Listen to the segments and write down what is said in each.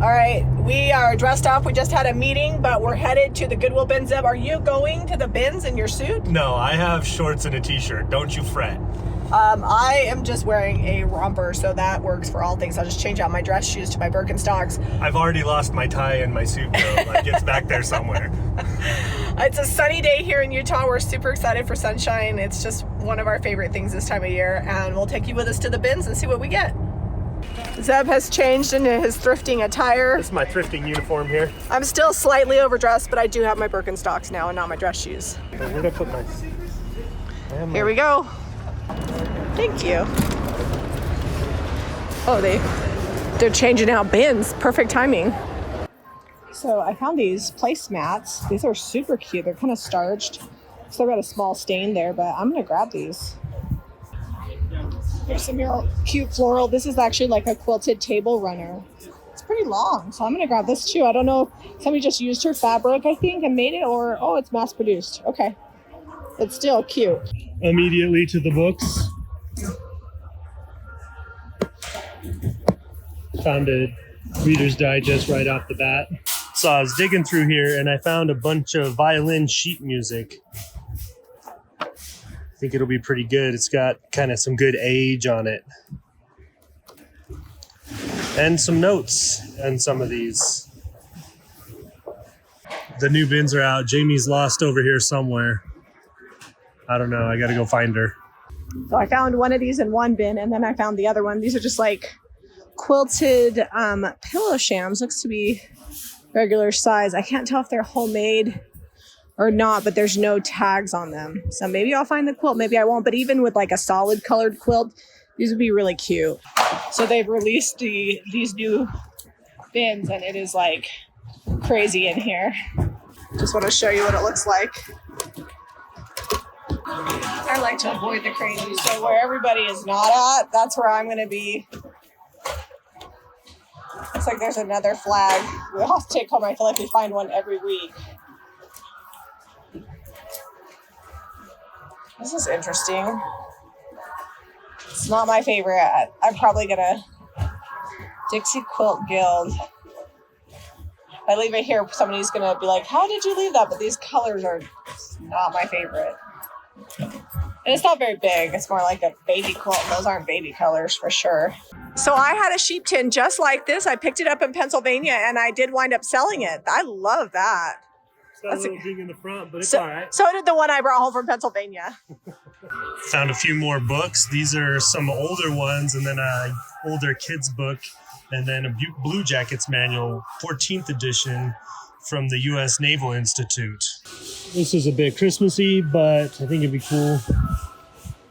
All right, we are dressed up. We just had a meeting, but we're headed to the Goodwill bins. Are you going to the bins in your suit? No, I have shorts and a t-shirt. Don't you fret. I am just wearing a romper, so that works for all things. I'll just change out my dress shoes to my Birkenstocks. I've already lost my tie and my suit, though. Like, it's back there somewhere. It's a sunny day here in Utah. We're super excited for sunshine. It's just one of our favorite things this time of year, and we'll take you with us to the bins and see what we get. Zeb has changed into his thrifting attire. This is my thrifting uniform here. I'm still slightly overdressed, but I do have my Birkenstocks now and not my dress shoes. Where did I put my... Here we go. Thank you. Oh, they're changing out bins. Perfect timing. So I found these placemats. These are super cute. They're kind of starched. So they've got a small stain there, but I'm gonna grab these. There's some real cute floral. This is actually like a quilted table runner. It's pretty long, so I'm gonna grab this too. I don't know if somebody just used her fabric, I think, and made it, or, oh, it's mass produced. Okay. It's still cute. Immediately to the books. Found a Reader's Digest right off the bat. So I was digging through here and I found a bunch of violin sheet music. I think it'll be pretty good. It's got kind of some good age on it. And some notes on some of these. The new bins are out. Jami's lost over here somewhere. I don't know. I got to go find her. So I found one of these in one bin, and then I found the other one. These are just like quilted pillow shams. Looks to be regular size. I can't tell if they're homemade or not, but there's no tags on them. So maybe I'll find the quilt, maybe I won't. But even with like a solid colored quilt, these would be really cute. So they've released these new bins, and it is like crazy in here. Just want to show you what it looks like. I like to avoid the crazy, so where everybody is not at, that's where I'm going to be. Looks like there's another flag. We'll have to take home. I feel like we find one every week. This is interesting. It's not my favorite. I'm probably going to Dixie Quilt Guild. If I leave it here, somebody's going to be like, how did you leave that? But these colors are not my favorite. And it's not very big. It's more like a baby quilt. Those aren't baby colors for sure. So I had a sheep tin just like this. I picked it up in Pennsylvania and I did wind up selling it. I love that. It's got a little ding in the front, but it's all right. So did the one I brought home from Pennsylvania. Found a few more books. These are some older ones, and then a older kids book, and then a Blue Jackets manual, 14th edition from the U.S. Naval Institute. This is a bit Christmassy, but I think it'd be cool.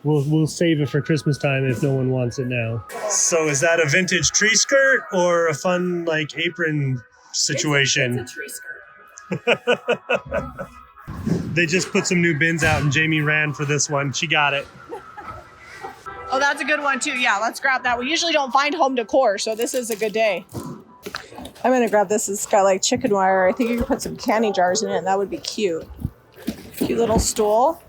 We'll save it for Christmas time if no one wants it now. So is that a vintage tree skirt or a fun like apron situation? It's a tree skirt. They just put some new bins out and Jami ran for this one. She got it. Oh, that's a good one too. Yeah, let's grab that. We usually don't find home decor, so this is a good day. I'm gonna grab this. It's got like chicken wire. I think you can put some candy jars in it, and that would be cute. Cute little stool.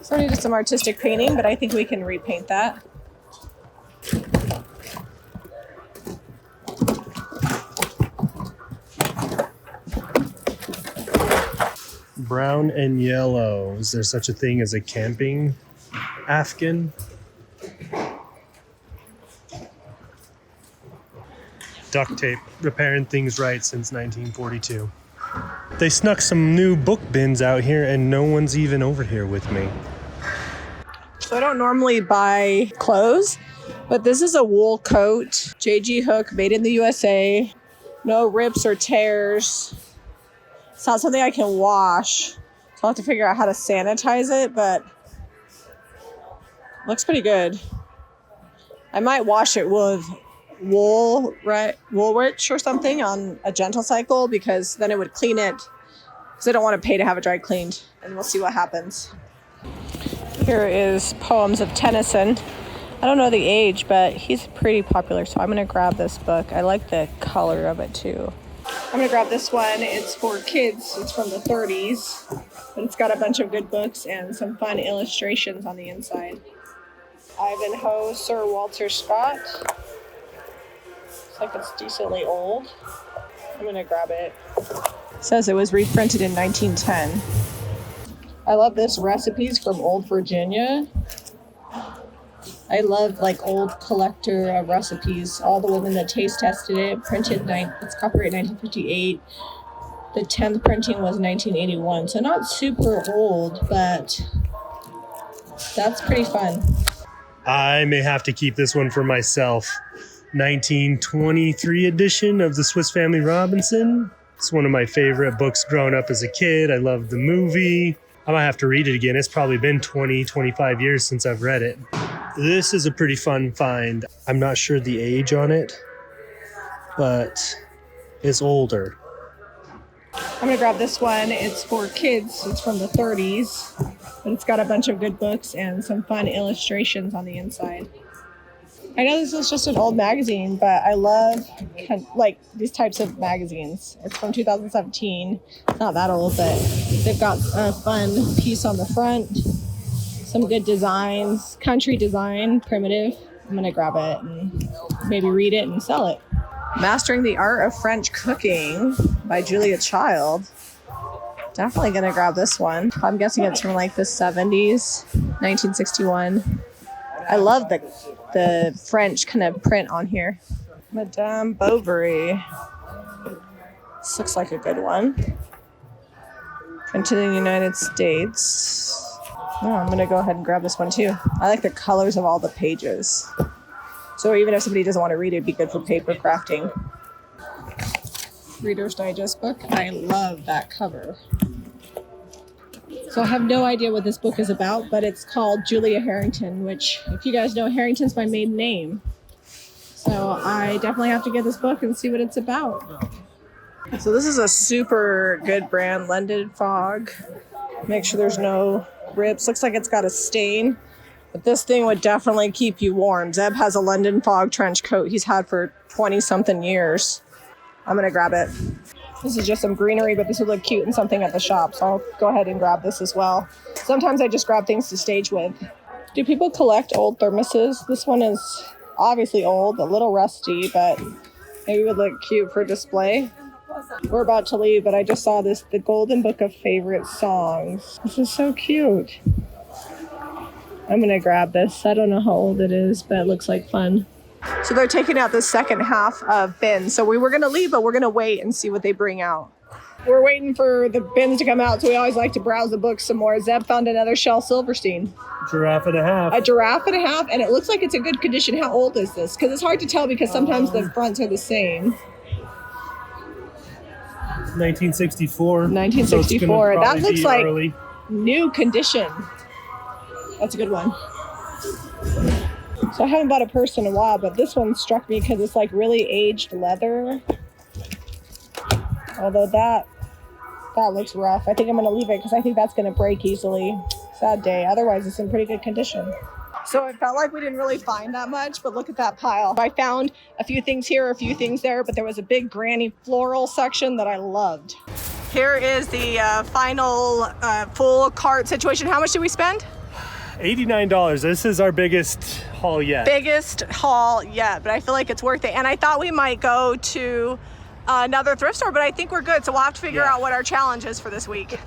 So I needed some artistic painting, but I think we can repaint that. Brown and yellow. Is there such a thing as a camping Afghan? Duct tape, repairing things right since 1942. They snuck some new book bins out here and no one's even over here with me. So I don't normally buy clothes, but this is a wool coat, JG Hook, made in the USA. No rips or tears. It's not something I can wash. So I'll have to figure out how to sanitize it, but looks pretty good. I might wash it with Woolrich or something on a gentle cycle, because then it would clean it, because I don't want to pay to have it dry cleaned, and we'll see what happens. Here is Poems of Tennyson. I don't know the age, but he's pretty popular, so I'm going to grab this book. I like the color of it too. I'm going to grab this one. It's for kids. It's from the 30s, but it's got a bunch of good books and some fun illustrations on the inside. Ivanhoe, Sir Walter Scott. like it's decently old. I'm gonna grab it. It says it was reprinted in 1910. I love this Recipes from Old Virginia. I love like old collector recipes. All the women that taste tested it. Printed, it's copyright 1958. The 10th printing was 1981. So not super old, but that's pretty fun. I may have to keep this one for myself. 1923 edition of the Swiss Family Robinson. It's one of my favorite books growing up as a kid. I loved the movie. I might have to read it again. It's probably been 20, 25 years since I've read it. This is a pretty fun find. I'm not sure the age on it, but it's older. I'm gonna grab this one. It's for kids. It's from the 30s, but it's got a bunch of good books and some fun illustrations on the inside. I know this is just an old magazine, but I love like these types of magazines. It's from 2017. It's not that old, but they've got a fun piece on the front. Some good designs, country design, primitive. I'm gonna grab it and maybe read it and sell it. Mastering the Art of French Cooking by Julia Child. Definitely gonna grab this one. I'm guessing it's from like the 70s, 1961. I love the French kind of print on here. Madame Bovary. This looks like a good one. Printed in the United States. Oh, I'm gonna go ahead and grab this one too. I like the colors of all the pages. So even if somebody doesn't want to read it, it'd be good for paper crafting. Reader's Digest book. I love that cover. So I have no idea what this book is about, but it's called Julia Harrington, which, if you guys know, Harrington's my maiden name. So I definitely have to get this book and see what it's about. So this is a super good brand, London Fog. Make sure there's no rips. Looks like it's got a stain, but this thing would definitely keep you warm. Zeb has a London Fog trench coat he's had for 20-something years. I'm gonna grab it. This is just some greenery, but this would look cute in something at the shop, so I'll go ahead and grab this as well. Sometimes I just grab things to stage with. Do people collect old thermoses? This one is obviously old, a little rusty, but maybe would look cute for display. We're about to leave, but I just saw this, the Golden Book of Favorite Songs. This is so cute. I'm gonna grab this. I don't know how old it is, but it looks like fun. So they're taking out the second half of bins. So we were gonna leave, but we're gonna wait and see what they bring out. We're waiting for the bins to come out, so we always like to browse the books some more. Zeb found another Shel Silverstein. Giraffe and a half. A giraffe and a half, and it looks like it's in good condition. How old is this? Because it's hard to tell because sometimes the fronts are the same. 1964. 1964. So that looks like early. New condition. That's a good one. So I haven't bought a purse in a while, but this one struck me because it's like really aged leather. Although that looks rough. I think I'm going to leave it because I think that's going to break easily. Sad day. Otherwise, it's in pretty good condition. So it felt like we didn't really find that much, but look at that pile. I found a few things here, a few things there, but there was a big granny floral section that I loved. Here is the final full cart situation. How much did we spend? $89. This is our biggest haul yet. Biggest haul yet, but I feel like it's worth it. And I thought we might go to another thrift store, but I think we're good. So we'll have to figure out what our challenge is for this week.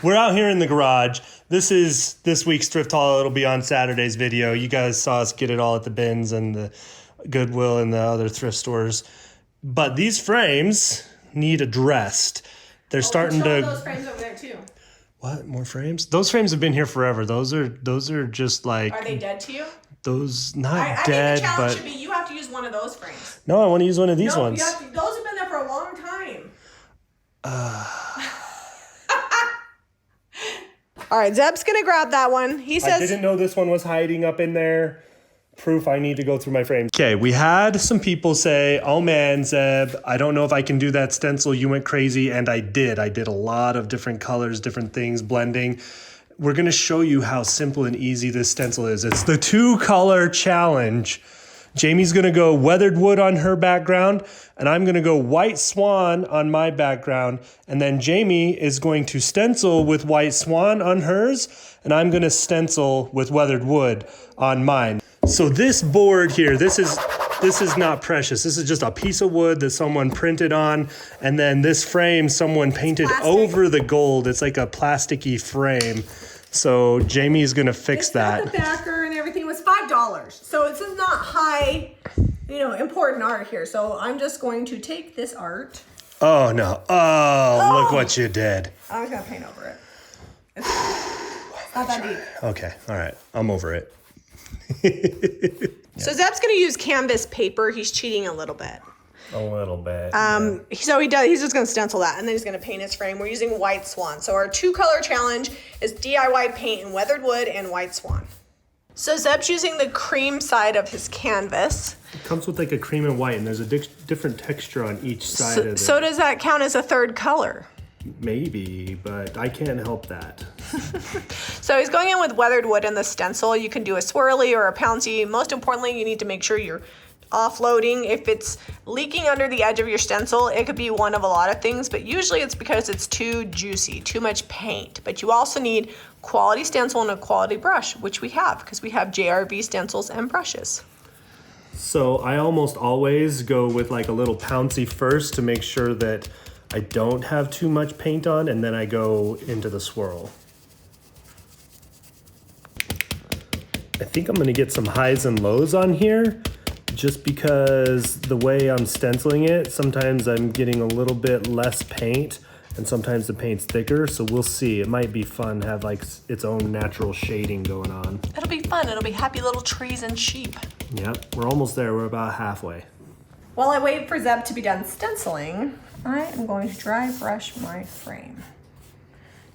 We're out here in the garage. This is this week's thrift haul. It'll be on Saturday's video. You guys saw us get it all at the bins and the Goodwill and the other thrift stores. But these frames need addressed. They're starting to... those frames over there too. What? More frames? Those frames have been here forever. Those are just like... Are they dead to you? Those, not I dead, think the challenge but... should be you have to use one of those frames. No, I want to use one of these ones. Those have been there for a long time. All right, Zeb's going to grab that one. He says... I didn't know this one was hiding up in there. Proof I need to go through my frames. Okay, we had some people say, oh man, Zeb, I don't know if I can do that stencil. You went crazy, and I did. I did a lot of different colors, different things, blending. We're going to show you how simple and easy this stencil is. It's the 2-color challenge. Jami's going to go weathered wood on her background, and I'm going to go white swan on my background. And then Jami is going to stencil with white swan on hers, and I'm going to stencil with weathered wood on mine. So this board here, this is this is not precious. This is just a piece of wood that someone printed on, and then this frame someone painted over the gold. It's like a plasticky frame. So Jamie's gonna fix that. The backer and everything was $5. So it's not high, important art here. So I'm just going to take this art. Oh no! Oh, look what you did. I'm just gonna paint over it. It's not that deep. Okay, all right. I'm over it. So Zeb's gonna use canvas paper. He's cheating a little bit. A little bit. So he's just gonna stencil that, and then he's gonna paint his frame. We're using White Swan. So our 2-color challenge is DIY paint in weathered wood and White Swan. So Zeb's using the cream side of his canvas. It comes with like a cream and white, and there's a different texture on each side of it. So does that count as a 3rd color? Maybe, but I can't help that. So he's going in with weathered wood in the stencil. You can do a swirly or a pouncy. Most importantly, you need to make sure you're offloading. If it's leaking under the edge of your stencil, it could be one of a lot of things, but usually it's because it's too juicy, too much paint. But you also need quality stencil and a quality brush, which we have because we have JRV stencils and brushes. So I almost always go with like a little pouncy first to make sure that I don't have too much paint on, and then I go into the swirl. I think I'm gonna get some highs and lows on here just because the way I'm stenciling it, sometimes I'm getting a little bit less paint and sometimes the paint's thicker, so we'll see. It might be fun to have like its own natural shading going on. It'll be fun. It'll be happy little trees and sheep. Yep, we're almost there. We're about halfway. While I wait for Zeb to be done stenciling, I am going to dry brush my frame.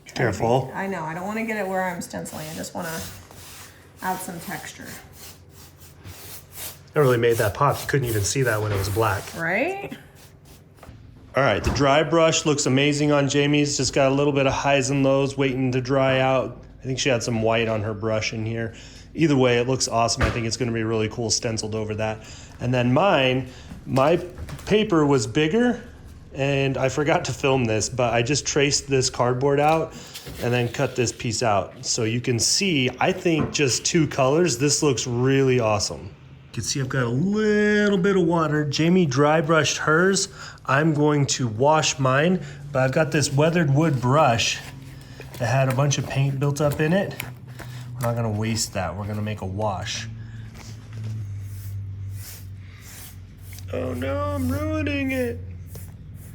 Careful. I know, I don't want to get it where I'm stenciling. I just want to add some texture. I really made that pop. You couldn't even see that when it was black. Right? All right, the dry brush looks amazing on Jamie's. Just got a little bit of highs and lows waiting to dry out. I think she had some white on her brush in here. Either way, it looks awesome. I think it's gonna be really cool stenciled over that. And then mine, my paper was bigger, and I forgot to film this, but I just traced this cardboard out and then cut this piece out. So you can see, I think just 2 colors, this looks really awesome. You can see I've got a little bit of water. Jami dry brushed hers. I'm going to wash mine, but I've got this weathered wood brush that had a bunch of paint built up in it. We're not gonna waste that. We're gonna make a wash. Oh no, I'm ruining it.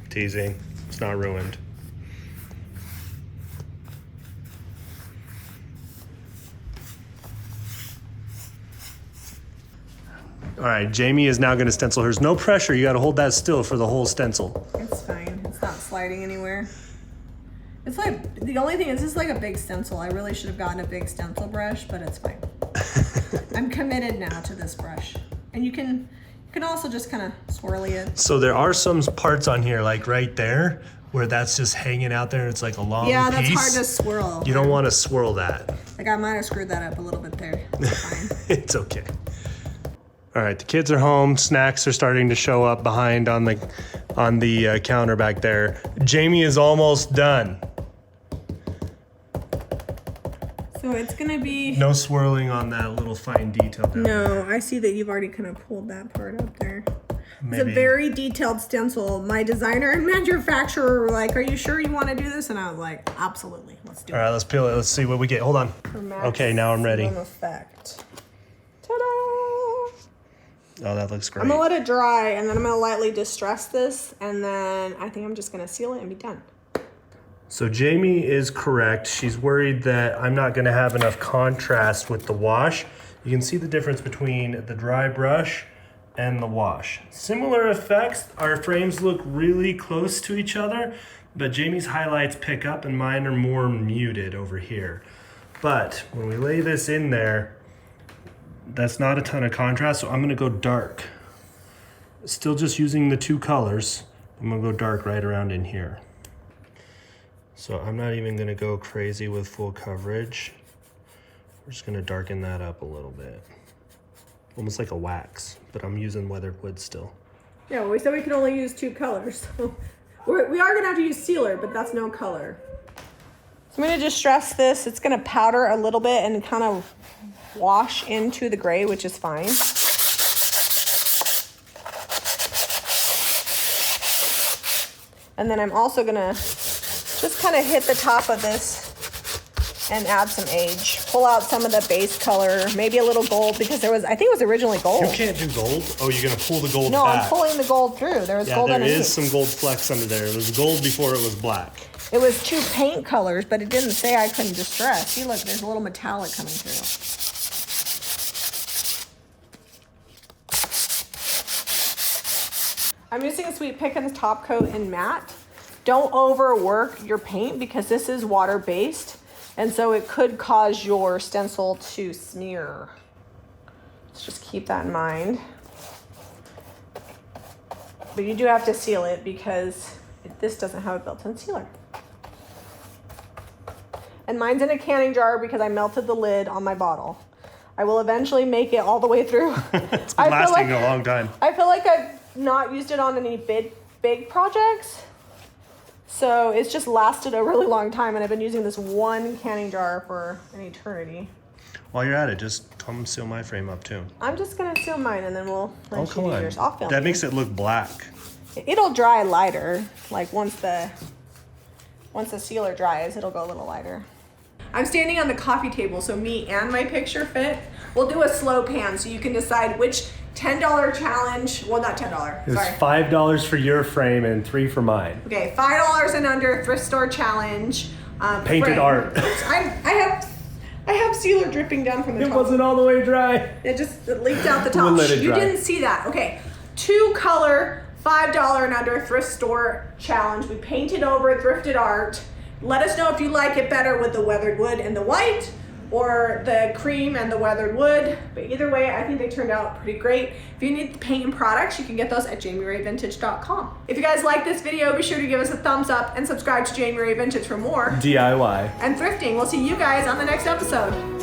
Teasing, it's not ruined. All right, Jami is now gonna stencil hers. No pressure, you gotta hold that still for the whole stencil. It's fine, it's not sliding anywhere. It's like, the only thing is, it's like a big stencil. I really should have gotten a big stencil brush, but it's fine. I'm committed now to this brush. And you can also just kind of swirly it. So there are some parts on here, like right there, where that's just hanging out there. It's like a long piece. Yeah, that's hard to swirl. You don't want to swirl that. Like I might have screwed that up a little bit there. It's fine. It's okay. All right, the kids are home. Snacks are starting to show up behind on the counter back there. Jami is almost done. So it's gonna be... No swirling on that little fine detail down there. No, I see that you've already kind of pulled that part up there. Maybe. It's a very detailed stencil. My designer and manufacturer were like, are you sure you want to do this? And I was like, absolutely, let's do it. All right, let's peel it. Let's see what we get. Hold on. Okay, now I'm ready. Effect. Ta-da! Oh, that looks great. I'm gonna let it dry, and then I'm gonna lightly distress this, and then I think I'm just gonna seal it and be done. So Jami is correct. She's worried that I'm not gonna have enough contrast with the wash. You can see the difference between the dry brush and the wash. Similar effects. Our frames look really close to each other, but Jami's highlights pick up and mine are more muted over here. But when we lay this in there, that's not a ton of contrast, so I'm gonna go dark. Still just using the 2 colors. I'm gonna go dark right around in here. So I'm not even gonna go crazy with full coverage. We're just gonna darken that up a little bit. Almost like a wax, but I'm using weathered wood still. Yeah, well, we said we could only use 2 colors. So we are gonna have to use sealer, but that's no color. So I'm gonna distress this. It's gonna powder a little bit and kind of wash into the gray, which is fine. And then I'm also gonna just kind of hit the top of this and add some age. Pull out some of the base color, maybe a little gold, because there was, I think it was originally gold. You can't do gold? Oh, you're gonna pull the gold No, back. I'm pulling the gold through. There was gold there underneath. is some gold flecks under there. It was gold before it was black. It was 2 paint colors, but it didn't say I couldn't distress. See, look, there's a little metallic coming through. I'm using a Sweet Pickins top coat in matte. Don't overwork your paint because this is water-based, and so it could cause your stencil to smear. Let's just keep that in mind. But you do have to seal it because this doesn't have a built-in sealer. And mine's in a canning jar because I melted the lid on my bottle. I will eventually make it all the way through. It's been lasting a long time. I feel like I've not used it on any big projects. So it's just lasted a really long time, and I've been using this one canning jar for an eternity. While you're at it, just come seal my frame up too. I'm just gonna seal mine and then we'll let you do yours. I'll film That you. makes it look black. It'll dry lighter. Like once the sealer dries, it'll go a little lighter. I'm standing on the coffee table so me and my picture fit. We'll do a slow pan so you can decide which $10 challenge, well not $10, It was sorry. $5 for your frame and $3 for mine. Okay, $5 and under thrift store challenge. Painted frame. art. Oops, I have sealer dripping down from the top. It wasn't all the way dry. It just leaked out the top. We'll let it You dry. didn't see that. Okay, 2 color, $5 and under thrift store challenge. We painted over thrifted art. Let us know if you like it better with the weathered wood and the white, or the cream and the weathered wood. But either way, I think they turned out pretty great. If you need paint and products, you can get those at JamiRayVintage.com. If you guys like this video, be sure to give us a thumbs up and subscribe to Jami Ray Vintage for more DIY. and thrifting. We'll see you guys on the next episode.